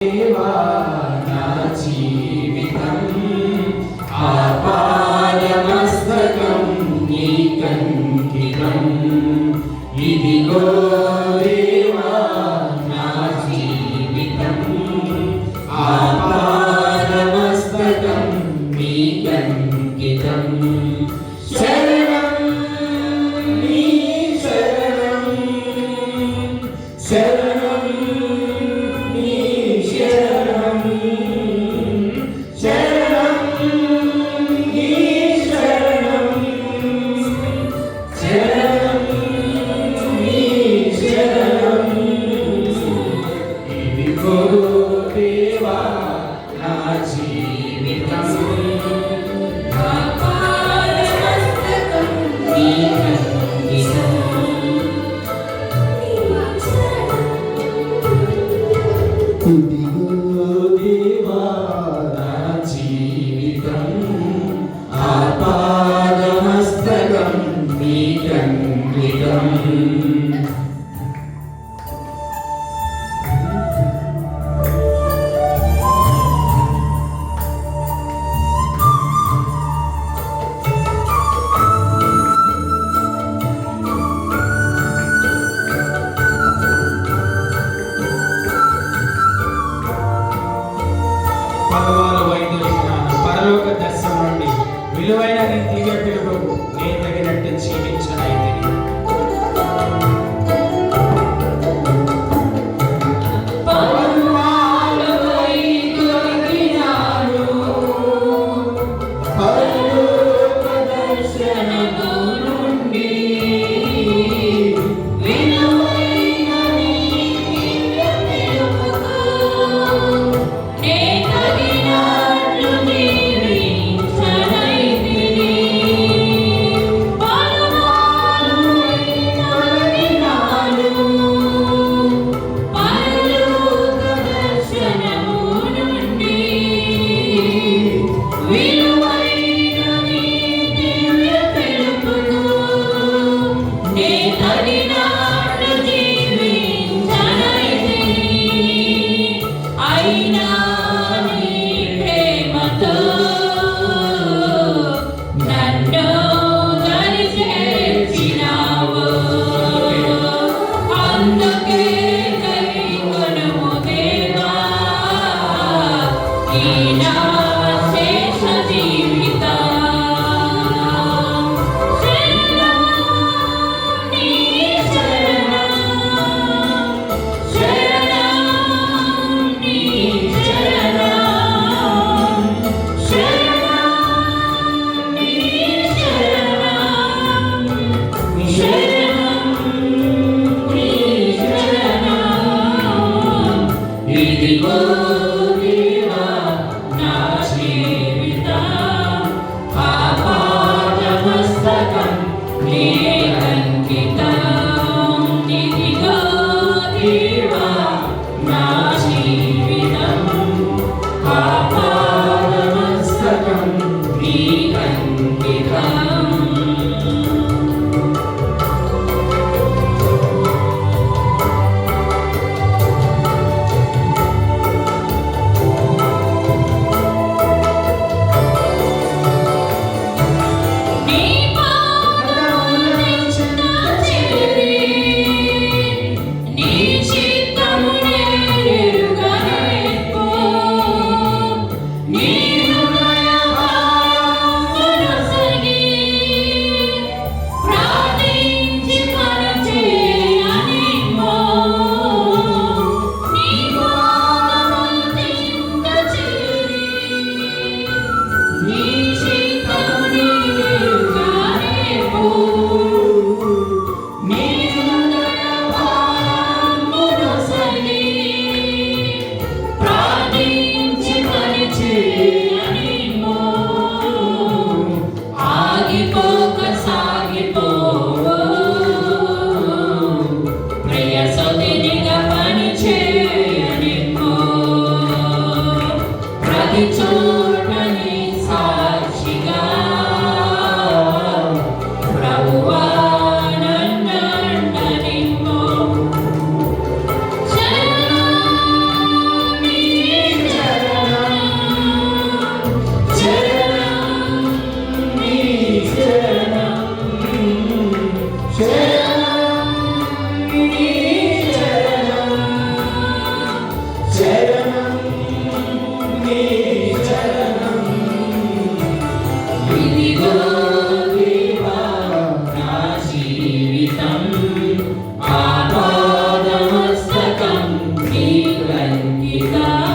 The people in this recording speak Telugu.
దేవా నా జీవితం ఆపాదమస్తకం నీకంకితం ఇదిగో దేవా నా జీవితం ఆపాదమస్తకం నీకంకితం శరణం నీ శరణం శరణం నీ శరణం శరణం నీ శరణం శరణం నీ శరణం ఇదిగో దేవా నా జీవితం ఆపాదమస్తకం నీకంకితం ఇదిగో దేవా నా జీవితం ఆపాదమస్తకం నీకంకితం పదవారు వైదొలిగిన పరలోక దర్శనం నుండి విలువైన నీ దివ్య పిలుపుకు నేను తగినట్టు జీవించనైతిని. పరవారు వైదొలిగినాను పరలోక దర్శనము నుండి విలువైన నీ దివ్య పిలుపుకు ఇదిగో దేవా నా జీవితం ఆపాదమస్తకం నీకంకితం ఇదిగో దేవా నా జీవితం ఆపాదమస్తకం నీకంకితం దినము